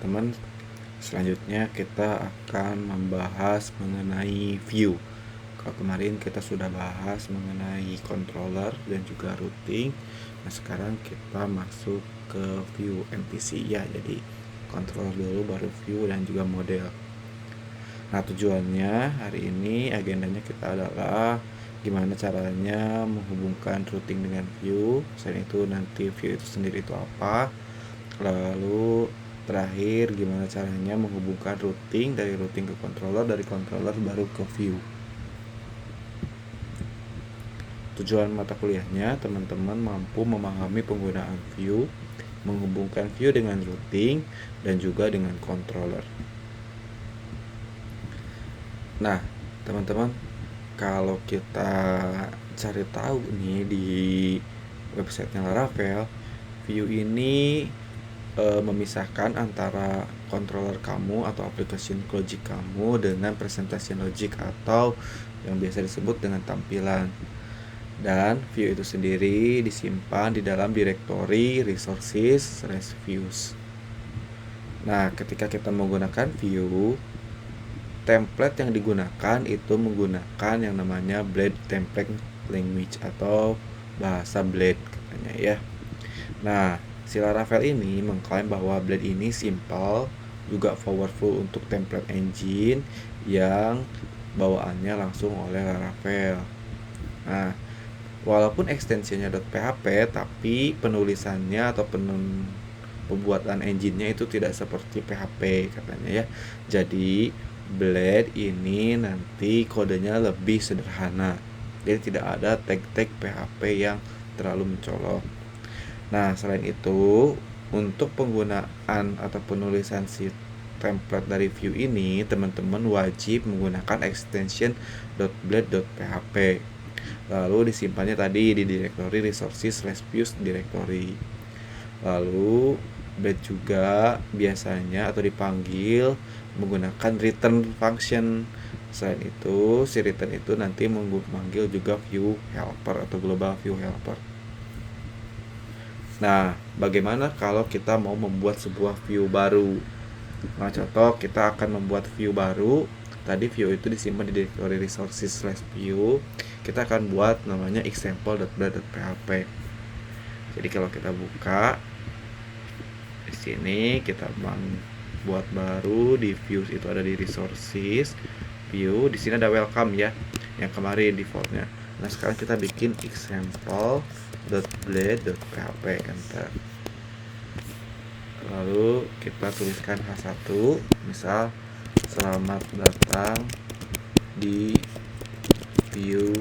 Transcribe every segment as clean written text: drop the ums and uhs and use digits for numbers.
teman-teman, selanjutnya kita akan membahas mengenai view. Kalau kemarin kita sudah bahas mengenai controller dan juga routing. Nah, sekarang kita masuk ke view MVC ya. Jadi controller dulu baru view dan juga model. Nah, tujuannya hari ini agendanya kita adalah gimana caranya menghubungkan routing dengan view. Selain itu nanti view itu sendiri itu apa. Lalu terakhir gimana caranya menghubungkan routing dari routing ke controller, dari controller baru ke view. Tujuan mata kuliahnya teman-teman mampu memahami penggunaan view, menghubungkan view dengan routing dan juga dengan controller. Nah, teman-teman, kalau kita cari tahu nih di websitenya Laravel, view ini memisahkan antara controller kamu atau application logic kamu dengan presentation logic atau yang biasa disebut dengan tampilan. Dan view itu sendiri disimpan di dalam directory resources/views. Nah, ketika kita menggunakan view, template yang digunakan itu menggunakan yang namanya Blade Template Language atau bahasa Blade katanya ya. Nah, si Laravel ini mengklaim bahwa Blade ini simple, juga powerful untuk template engine yang bawaannya langsung oleh Laravel. Nah, walaupun ekstensinya .php, tapi penulisannya atau pembuatan engine-nya itu tidak seperti PHP katanya ya. Jadi Blade ini nanti kodenya lebih sederhana. Jadi tidak ada tag-tag PHP yang terlalu mencolok. Nah, selain itu, untuk penggunaan atau penulisan si template dari view ini, teman-teman wajib menggunakan extension .blade.php. Lalu disimpannya tadi di directory resources/views directory. Lalu Blade juga biasanya atau dipanggil menggunakan return function. Selain itu, si return itu nanti memanggil juga view helper atau global view helper. Nah, bagaimana kalau kita mau membuat sebuah view baru? Nah, contoh kita akan membuat view baru. Tadi view itu disimpan di directory resources/view. Kita akan buat namanya example.blade.php. Jadi kalau kita buka di sini, kita buat baru di views itu ada di resources view. Di sini ada welcome ya, yang kemarin defaultnya. Nah, sekarang kita bikin example.blade.php, enter. Lalu kita tuliskan H1, misal selamat datang di view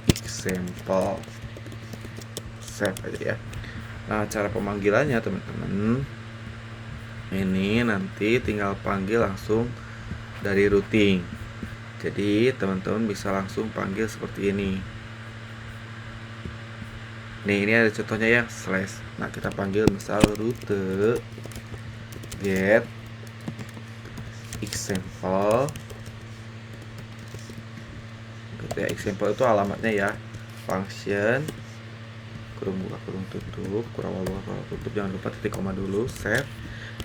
example. Save aja ya. Nah, cara pemanggilannya teman-teman, ini nanti tinggal panggil langsung dari routing. Jadi teman-teman bisa langsung panggil seperti ini. Nih, ini ada contohnya ya, slash. Nah, kita panggil misal route get example. Gitu ya, example itu alamatnya ya. Function kurung buka kurung tutup, kurang buka kurang tutup, jangan lupa titik koma dulu, save.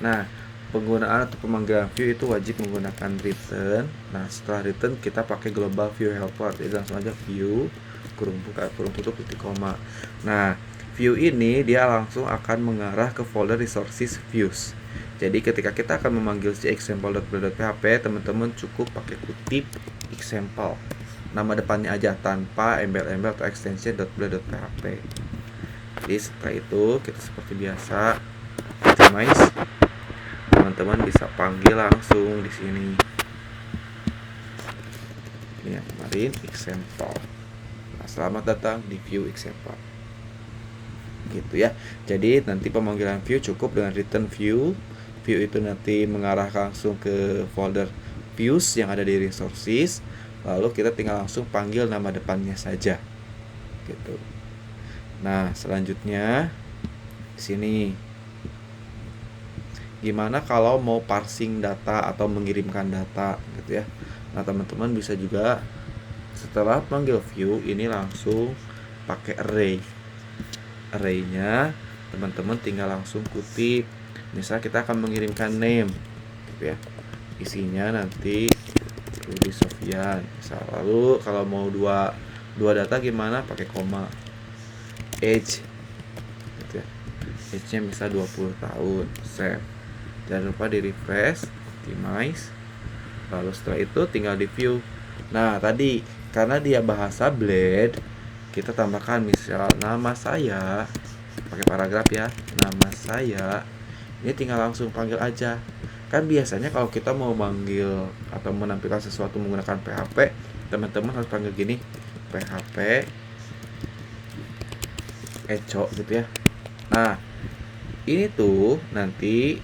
Nah, penggunaan atau pemanggilan view itu wajib menggunakan return. Nah, setelah return kita pakai global view helper. Jadi langsung aja view kurung buka kurung tutup titik koma. Nah, view ini dia langsung akan mengarah ke folder resources views. Jadi ketika kita akan memanggil si example.blade.php, teman-teman cukup pakai kutip example, nama depannya aja tanpa embel-embel atau extension .blade.php. Jadi setelah itu kita seperti biasa customize, teman-teman bisa panggil langsung di sini. Ini yang kemarin example. Nah, selamat datang di view example. Gitu ya. Jadi nanti pemanggilan view cukup dengan return view. View itu nanti mengarah langsung ke folder views yang ada di resources. Lalu kita tinggal langsung panggil nama depannya saja. Gitu. Nah, selanjutnya di sini gimana kalau mau parsing data atau mengirimkan data gitu ya. Nah, teman-teman bisa juga setelah panggil view ini langsung pakai array. Array-nya teman-teman tinggal langsung kutip Misal kita akan mengirimkan name gitu ya. Isinya nanti Rudi Sofyan. Misal, lalu kalau mau dua data gimana? Pakai koma. Age gitu ya. Age-nya bisa 20 tahun. Save. Jangan lupa di refresh, optimize. Lalu setelah itu tinggal di view. Nah, tadi karena dia bahasa Blade, kita tambahkan misal nama saya, pakai paragraf ya. Nama saya. Ini tinggal langsung panggil aja. Kan biasanya kalau kita mau manggil atau menampilkan sesuatu menggunakan PHP, teman-teman harus panggil gini, PHP Eco gitu ya. Nah, ini tuh nanti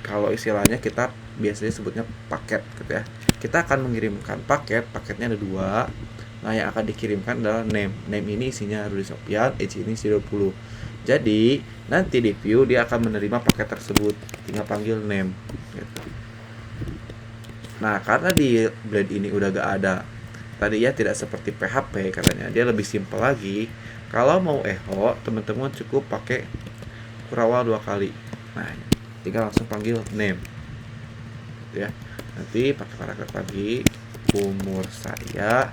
kalau istilahnya kita biasanya sebutnya paket gitu ya. Kita akan mengirimkan paketnya ada 2. Nah, yang akan dikirimkan adalah name. Name ini isinya Rudi Sofyan, age ini 20. Jadi, nanti di view dia akan menerima paket tersebut. Tinggal panggil name gitu. Nah, karena di Blade ini udah gak ada, tadi ya tidak seperti PHP katanya, dia lebih simpel lagi. Kalau mau echo, teman-teman cukup pakai kurawal 2 kali. Nah, tinggal langsung panggil name gitu ya. Nanti pakai paragraf lagi, umur saya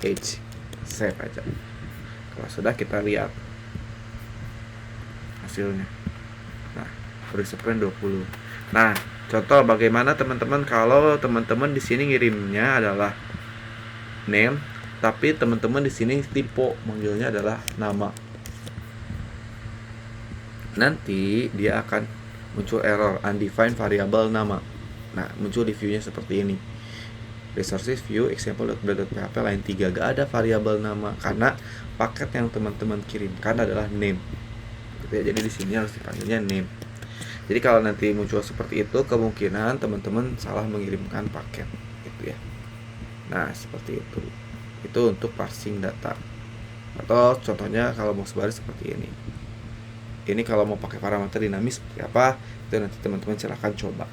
$age, save aja. Kalau sudah, kita lihat hasilnya. Nah, Rudi Sofyan 20. Nah, contoh bagaimana teman-teman kalau teman-teman di sini ngirimnya adalah name, tapi teman-teman di sini tipe manggilnya adalah nama. Nanti dia akan muncul error undefined variable nama. Nah, muncul di view-nya seperti ini. Resources view example.blade.php line 3 gak ada variabel nama karena paket yang teman-teman kirimkan adalah name. Jadi di sini harus dipanggilnya name. Jadi kalau nanti muncul seperti itu, kemungkinan teman-teman salah mengirimkan paket gitu ya. Nah, seperti itu. Itu untuk parsing data. Atau contohnya kalau mau sebaris seperti ini. Ini kalau mau pakai parameter dinamis seperti apa, itu nanti teman-teman silahkan coba.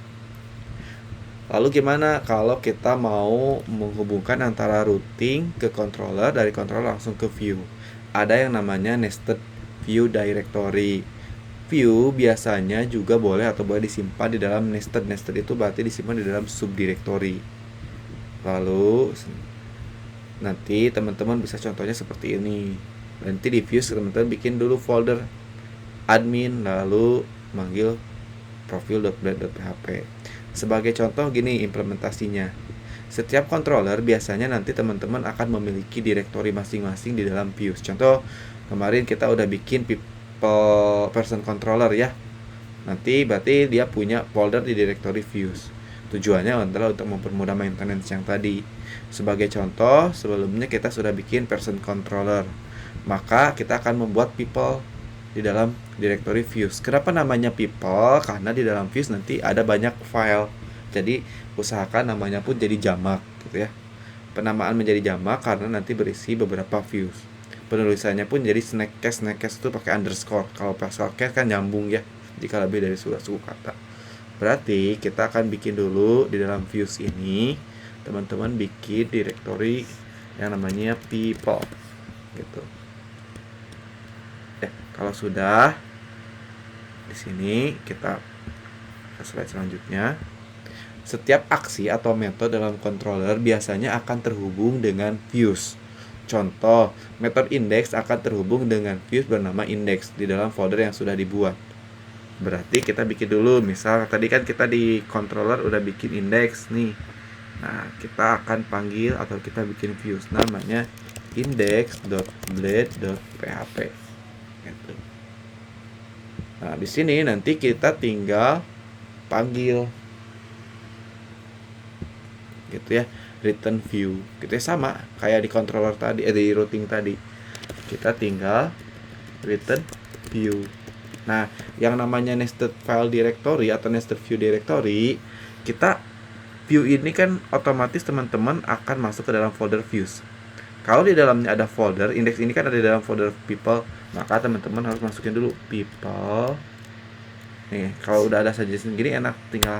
Lalu gimana kalau kita mau menghubungkan antara routing ke controller, dari controller langsung ke view? Ada yang namanya nested view directory. View biasanya juga boleh atau boleh disimpan di dalam nested. Nested itu berarti disimpan di dalam subdirectory. Lalu nanti teman-teman bisa contohnya seperti ini. Nanti di view teman-teman bikin dulu folder admin, lalu manggil profil.blade.php. Sebagai contoh gini implementasinya. Setiap controller biasanya nanti teman-teman akan memiliki direktori masing-masing di dalam views. Contoh kemarin kita udah bikin people person controller ya. Nanti berarti dia punya folder di direktori views. Tujuannya adalah untuk mempermudah maintenance yang tadi. Sebagai contoh, sebelumnya kita sudah bikin person controller. Maka kita akan membuat people di dalam directory views. Kenapa namanya people? Karena di dalam views nanti ada banyak file. Jadi usahakan namanya pun jadi jamak gitu ya. Penamaan menjadi jamak karena nanti berisi beberapa views. Penulisannya pun jadi snackcase. Snackcase itu pakai underscore. Kalau pascalcase kan nyambung ya, jika lebih dari suku kata. Berarti kita akan bikin dulu di dalam views ini, teman-teman bikin directory yang namanya people gitu. Kalau sudah, di sini kita ke slide selanjutnya. Setiap aksi atau metode dalam controller biasanya akan terhubung dengan views. Contoh, metode index akan terhubung dengan views bernama index di dalam folder yang sudah dibuat. Berarti kita bikin dulu, misal tadi kan kita di controller udah bikin index nih. Nah, kita akan panggil atau kita bikin views namanya index.blade.php. Gitu. Nah, di sini nanti kita tinggal panggil gitu ya, return view. Gitu ya, sama kayak di controller tadi, di routing tadi. Kita tinggal return view. Nah, yang namanya nested file directory atau nested view directory, kita view ini kan otomatis teman-teman akan masuk ke dalam folder views. Kalau di dalamnya ada folder, index ini kan ada di dalam folder people, maka teman-teman harus masukin dulu people. Nih, kalau udah ada saja sendiri enak, tinggal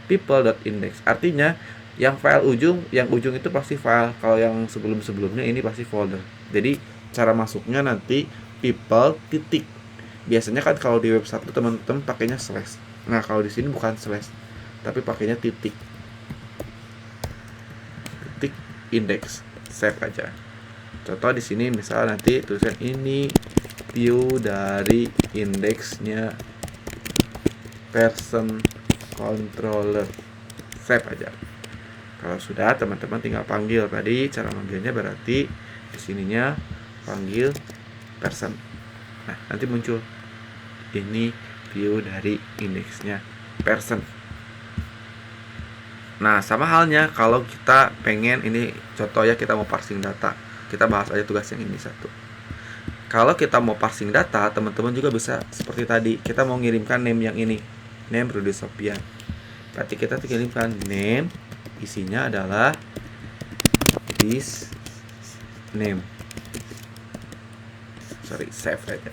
people.index. Artinya yang file ujung, itu pasti file. Kalau yang sebelum-sebelumnya ini pasti folder. Jadi cara masuknya nanti people titik Biasanya kan kalau di web 1 teman-teman pakainya slash. Nah, kalau di sini bukan slash, tapi pakainya titik. Titik index. Save aja. Contoh di sini misal nanti tulisan ini view dari indeksnya person controller. Save aja. Kalau sudah, teman-teman tinggal panggil. Tadi cara manggilnya berarti di sininya panggil person. Nah, nanti muncul ini view dari indeksnya person. Nah, sama halnya kalau kita pengen, ini contoh ya, kita mau parsing data. Kita bahas aja tugas yang ini satu. Kalau kita mau parsing data, teman-teman juga bisa seperti tadi. Kita mau ngirimkan name yang ini, name Rudy Sofian. Berarti kita kirimkan name, isinya adalah this name. Save aja.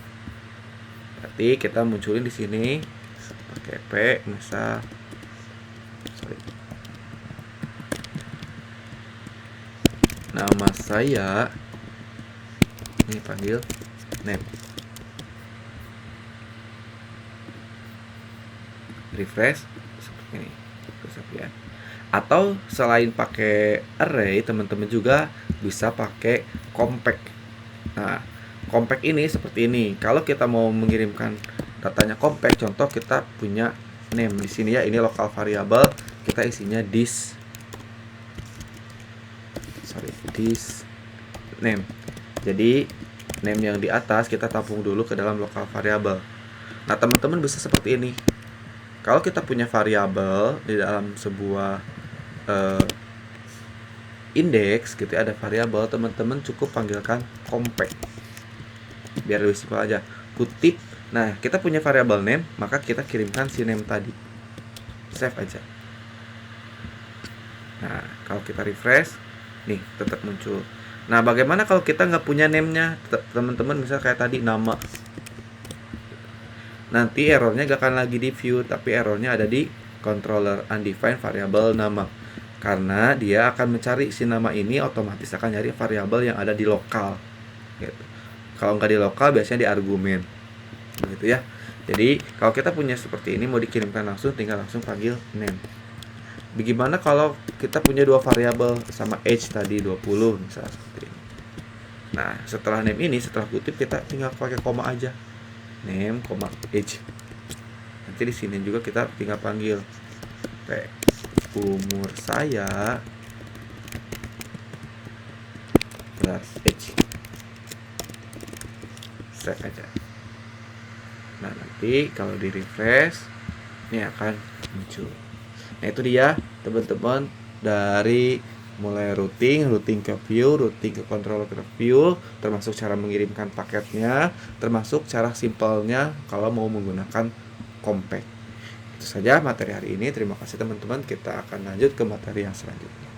Berarti kita munculin di sini pakai p, misal nama saya, ini panggil name. Refresh seperti ini. Ya. Atau selain pakai array, teman-teman juga bisa pakai compact. Nah, compact ini seperti ini. Kalau kita mau mengirimkan datanya compact, contoh kita punya name di sini ya, ini lokal variabel, kita isinya this name. Jadi name yang di atas kita tampung dulu ke dalam lokal variabel. Nah, teman-teman bisa seperti ini. Kalau kita punya variabel di dalam sebuah indeks gitu, ada variabel, teman-teman cukup panggilkan compact. Biar lebih simpel aja. Kutip. Nah, kita punya variabel name, maka kita kirimkan si name tadi. Save aja. Nah, kalau kita refresh, nih tetap muncul. Nah, bagaimana kalau kita nggak punya name-nya, teman-teman? Misal kayak tadi nama. Nanti errornya gak akan lagi di view, tapi errornya ada di controller undefined variable nama. Karena dia akan mencari si nama ini, otomatis akan nyari variabel yang ada di lokal gitu. Kalau nggak di lokal, biasanya di argumen begitu ya. Jadi kalau kita punya seperti ini, mau dikirimkan langsung, tinggal langsung panggil name. Bagaimana kalau kita punya dua variabel sama age tadi 20 misalnya seperti ini. Nah, setelah name ini, setelah kutip, kita tinggal pakai koma aja, name, age. Nanti di sini juga kita tinggal panggil umur saya plus age. Save aja. Nah, nanti kalau di refresh ini akan muncul. Nah, itu dia teman-teman, dari mulai routing ke view, routing ke controller ke view, termasuk cara mengirimkan paketnya, termasuk cara simpelnya kalau mau menggunakan compact. Itu saja materi hari ini. Terima kasih teman-teman. Kita akan lanjut ke materi yang selanjutnya.